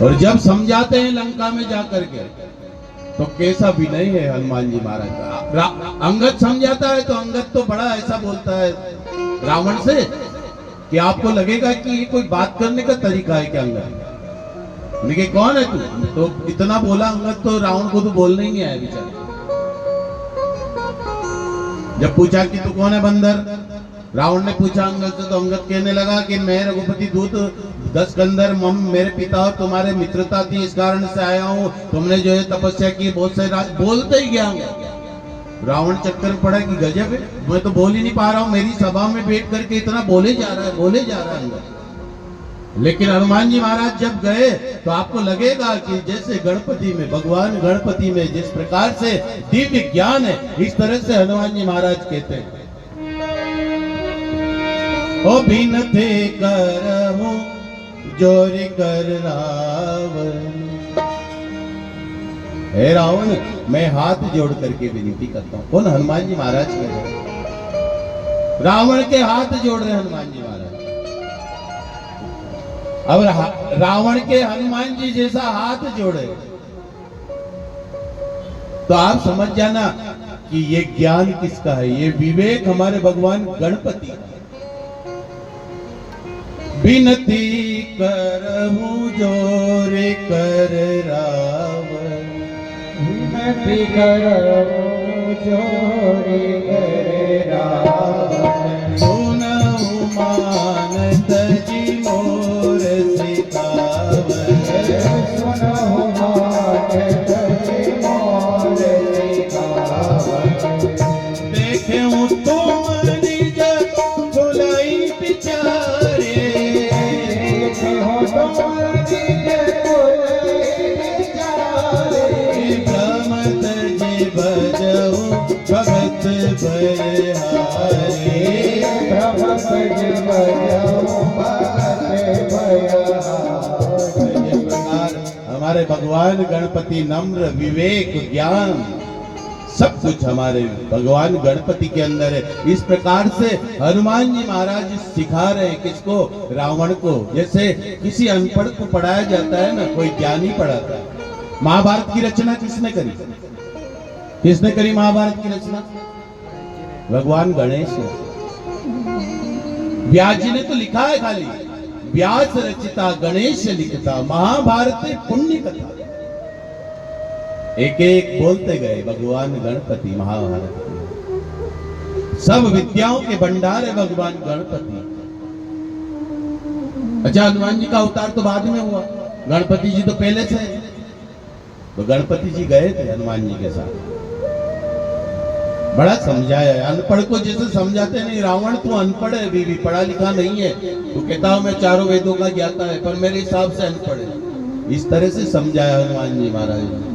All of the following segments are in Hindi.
और जब समझाते हैं लंका में जाकर के तो कैसा विनय है हनुमान जी महाराज का। अंगद समझाता है तो अंगद तो बड़ा ऐसा बोलता है रावण से कि आपको लगेगा कि ये कोई बात करने का तरीका है क्या। अंगद उनके कौन है तू, तो इतना बोला अंगद तो रावण को तो बोलने ही नहीं आया बेचारा। जब पूछा कि तू कौन है बंदर, रावण ने पूछा अंगद से, तो अंगद कहने लगा कि मैं रघुपति दूत 10 कंदर मेरे पिता और तुम्हारे मित्रता थी, इस कारण से आया हूँ। तुमने जो है तपस्या की, बहुत से बोलते ही गया। रावण चक्कर में पड़ा कि गजब है, मैं तो बोल ही नहीं पा रहा हूँ, मेरी सभा में बैठ करके इतना बोले जा रहा है अंगद। लेकिन हनुमान जी महाराज जब गए तो आपको लगेगा कि जैसे गणपति में, भगवान गणपति में जिस प्रकार से दिव्य ज्ञान है, इस तरह से हनुमान जी महाराज कहते हैं, ओ बिनते करहूं जोरी कर रावण। हे रावण, मैं हाथ जोड़ करके विनती करता हूं। कौन? हनुमान जी महाराज कह रहे, रावण के हाथ जोड़ रहे हनुमान जी महाराज। अब रावण के हनुमान जी जैसा हाथ जोड़े तो आप समझ जाना कि ये ज्ञान किसका है, ये विवेक हमारे भगवान गणपति का। बिनती करहूं जोरे कर रावण, बिनती करहूं जोरे कर रावण। सुनहु मानत जी मोर सिखावन, सुनहु मानत जी मोर सिखावन। देखूं तुम निज भुलाई बिचारे, भ्रमत जी भजऊ भगत भयहारी, भ्रमत जी भजऊ भगत भयहारी। इस प्रकार हमारे भगवान गणपति नम्र, विवेक, ज्ञान सब कुछ हमारे भगवान गणपति के अंदर है। इस प्रकार से हनुमान जी महाराज सिखा रहे हैं किसको? रावण को। जैसे किसी अनपढ़ को पढ़ाया जाता है ना, कोई ज्ञानी पढ़ाता है। महाभारत की रचना किसने करी? किसने करी महाभारत की रचना? भगवान गणेश ने। व्यास जी ने तो लिखा है खाली, व्यास रचिता गणेश लिखता, महाभारत पुण्य कथा। एक एक बोलते गए भगवान गणपति महाभारत के। सब विद्याओं के भंडार है भगवान गणपति। अच्छा, हनुमान जी का अवतार तो बाद में हुआ, गणपति जी तो पहले से। तो गणपति जी गए थे हनुमान जी के साथ, बड़ा समझाया। अनपढ़ को जैसे समझाते नहीं, रावण तू अनपढ़ है, बीवी पढ़ा लिखा नहीं है, तू कहता हूं मैं चारों वेदों का ज्ञाता है, पर मेरे हिसाब से अनपढ़ है। इस तरह से समझाया हनुमान जी महाराज ने।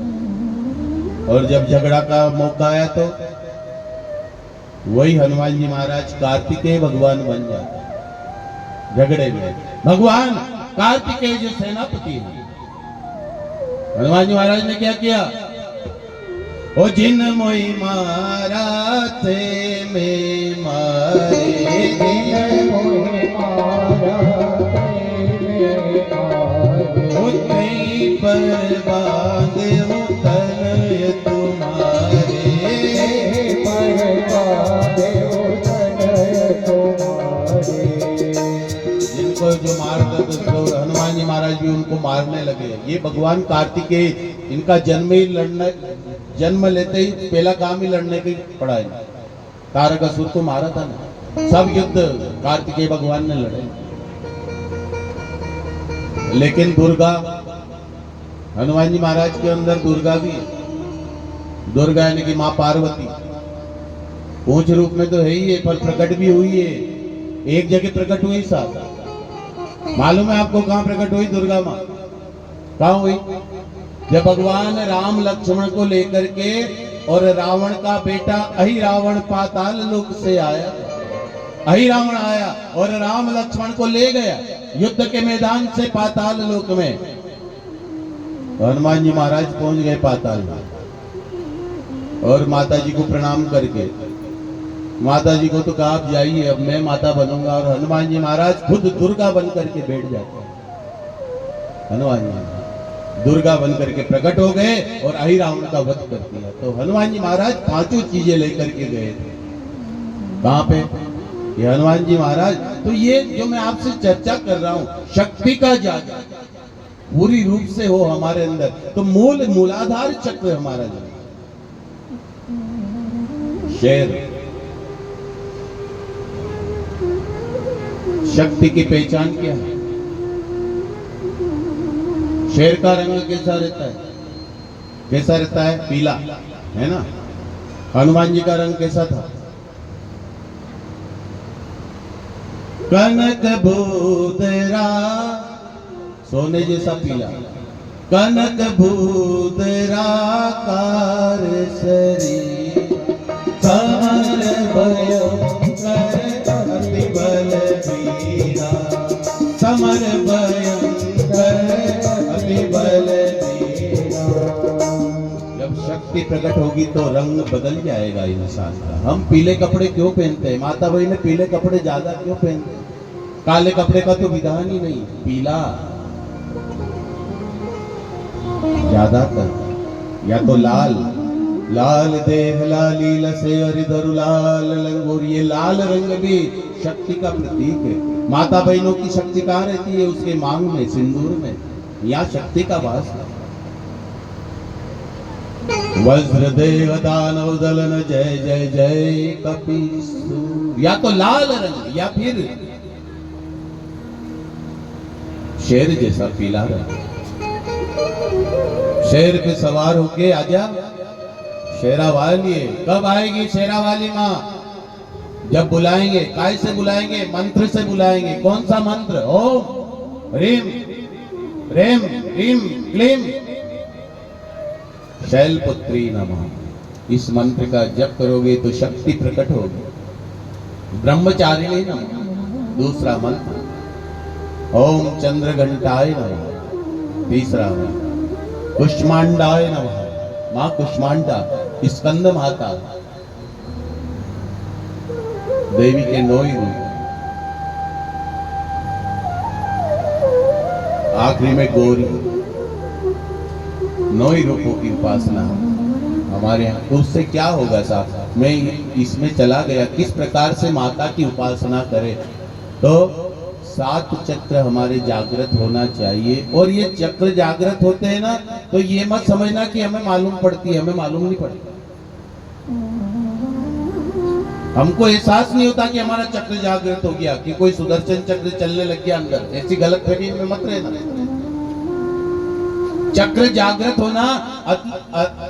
और जब झगड़ा का मौका आया तो वही हनुमान जी महाराज कार्तिकेय भगवान बन जाते झगड़े में। भगवान कार्तिकेय जो सेनापति है, हनुमान जी महाराज ने क्या किया? ओ जिन मोई मारा थे में मारे, जिन मोहि मारा ते मारे। उतई पर बांधे तनय तुम्हारे, पर बांधे तनय तुम्हारे। जिनको जो मारता तो हनुमान जी महाराज भी उनको मारने लगे। ये भगवान कार्तिकेय, इनका जन्म लेते ही पहला काम ही लड़ने की पड़ा है। तारकासुर को मारा था ना, सब युद्ध कार्तिकेय भगवान ने लड़े। लेकिन दुर्गा, हनुमान जी महाराज के अंदर दुर्गा भी है। दुर्गा यानी कि माँ पार्वती, पूंछ रूप में तो है ही है, पर प्रकट भी हुई है। एक जगह प्रकट हुई साहब, मालूम है आपको कहां प्रकट हुई दुर्गा माँ? कहां हुई? जब भगवान राम लक्ष्मण को लेकर के और रावण का बेटा अहिरावण पाताल लोक से आया, अहिरावण आया और राम लक्ष्मण को ले गया युद्ध के मैदान से पाताल लोक में। तो हनुमान जी महाराज पहुंच गए पाताल में और माता जी को प्रणाम करके, माता जी को तो कहा आप जाइए, अब मैं माता बनूंगा। और हनुमान जी महाराज खुद दुर्गा बन करके बैठ जाते हैं। हनुमान जी दुर्गा बनकर के प्रकट हो गए और अहिरावण का वध कर दिया। तो हनुमान जी महाराज पांचों चीजें लेकर के गए थे। कहां पे? ये हनुमान जी महाराज। तो ये जो मैं आपसे चर्चा कर रहा हूं, शक्ति का जागर पूरी रूप से हो हमारे अंदर, तो मूलाधार चक्र हमारा जो शेर, शक्ति की पहचान क्या है? शेर का रंग कैसा रहता है? कैसा रहता है? पीला, है ना? हनुमान जी का रंग कैसा था? कनक भूदरा, सोने जैसा पीला। कनक भूदरा कार शरीर, समर भयंकर अति बलबीरा, समर भयंकर अति बलबीरा। जब शक्ति प्रकट होगी तो रंग बदल जाएगा इंसान का। हम पीले कपड़े क्यों पहनते हैं? माता बहन ने पीले कपड़े ज्यादा क्यों पहनते हैं? काले कपड़े का तो विधान ही नहीं, पीला ज्यादातर, या तो लाल। लाल देह लाली लसे हरिधर लाल लंगोर, ये लाल रंग भी शक्ति का प्रतीक है। माता बहनों की शक्ति कहाँ रहती है? उसके मांग में, सिंदूर में, यहाँ शक्ति का वास है। वज्र देव दानव दलन जय जय जय कपीसूर, या तो लाल रंग या फिर शेर जैसा पीला रंग। शेर पे सवार होके आजा शेरा वाली। कब आएगी शेरा वाली माँ? जब बुलाएंगे। काय से बुलाएंगे? मंत्र से बुलाएंगे। कौन सा मंत्र? ओम ह्रीम रेम ह्रीम क्लीम शैलपुत्री नमः। इस मंत्र का जप करोगे तो शक्ति प्रकट होगी। ब्रह्मचारिणी नमः दूसरा मंत्र। ओम चंद्रघंटाय नमः तीसरा मंत्र। कुष्मांडाय नमः, मां कुष्मांडा स्कंद माता, देवी के 9 रूप। आखिरी में गौरी। 9 रूपों की उपासना हमारे यहाँ। तो उससे क्या होगा साहब? मैं इसमें चला गया किस प्रकार से माता की उपासना करें। तो 7 चक्र हमारे जागृत होना चाहिए। और ये चक्र जागृत होते हैं ना, तो ये मत समझना कि हमें मालूम पड़ती है, हमें मालूम नहीं पड़ती। हमको एहसास नहीं होता कि हमारा चक्र जागृत हो गया, कि कोई सुदर्शन चक्र चलने लग गया अंदर। ऐसी गलतफहमी में मत रहना। चक्र जागृत होना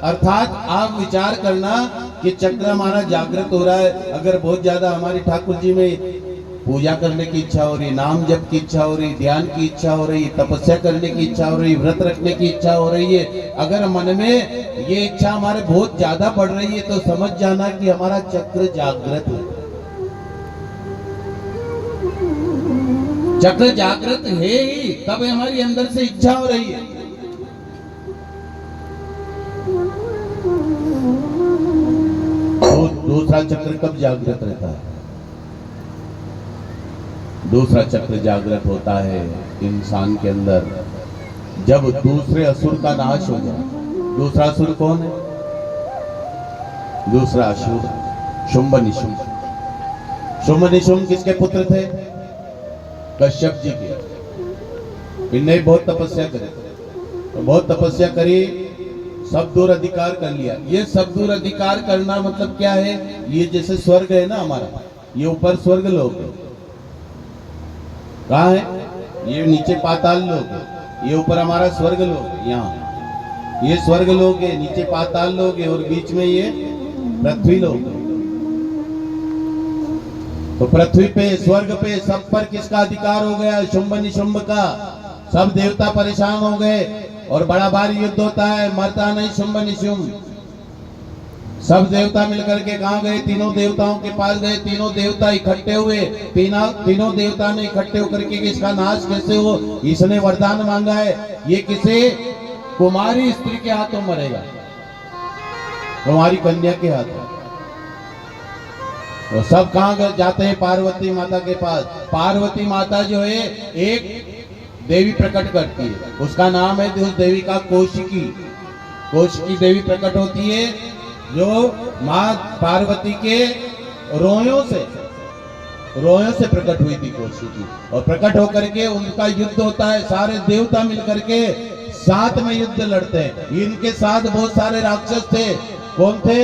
अर्थात आप विचार करना कि चक्र हमारा जागृत हो रहा है। अगर बहुत ज्यादा हमारी ठाकुर जी में पूजा करने की इच्छा हो रही, नाम जप की इच्छा हो रही, ध्यान की इच्छा हो रही, तपस्या करने की इच्छा हो रही, व्रत रखने की इच्छा हो रही है, अगर मन में ये इच्छा हमारे बहुत ज्यादा बढ़ रही है, तो समझ जाना कि हमारा चक्र जागृत है। चक्र जागृत है ही तब हमारी अंदर से इच्छा हो रही है। तो दूसरा चक्र कब जागृत रहता है? दूसरा चक्र जागृत होता है इंसान के अंदर जब दूसरे असुर का नाश हो जाए। दूसरा असुर कौन है? दूसरा असुर शुंभ निशुंभ। शुंभ निशुंभ किसके पुत्र थे? कश्यप जी के। इन्हें बहुत तपस्या करी, तो बहुत तपस्या करी, सब दूर अधिकार कर लिया। ये सब दूर अधिकार करना मतलब क्या है? ये जैसे स्वर्ग है ना हमारा, ये ऊपर स्वर्ग लोग है। कहाँ है? ये नीचे पाताल लोग है, ये ऊपर हमारा स्वर्ग लोग है। यहाँ ये स्वर्ग लोग है, नीचे पाताल लोग है, और बीच में ये पृथ्वी लोग है। तो पृथ्वी पे, स्वर्ग पे, सब पर किसका अधिकार हो गया? शुंभ निशुंभ का। सब देवता परेशान हो गए और बड़ा भारी युद्ध होता है, मरता नहीं शुंभ निशुंभ। सब देवता मिलकर के कहाँ गए? तीनों देवताओं के पास गए। तीनों देवता इकट्ठे हुए। तीनों देवता ने इकट्ठे होकर के इसका नाश कैसे हो, इसने वरदान मांगा है। ये किसे? कुमारी स्त्री के हाथों मरेगा, कुमारी कन्या के हाथों। तो सब कहाँ जाते हैं? पार्वती माता के पास। पार्वती माता जो है एक देवी प्रकट करती है, उसका नाम है उस देवी का कौशिकी। कौशिकी देवी प्रकट होती है जो माँ पार्वती के रोयों से प्रकट हुई थी कौशिकी। और प्रकट होकर के उनका युद्ध होता है, सारे देवता मिलकर के साथ में युद्ध लड़ते हैं। इनके साथ बहुत सारे राक्षस थे। कौन थे?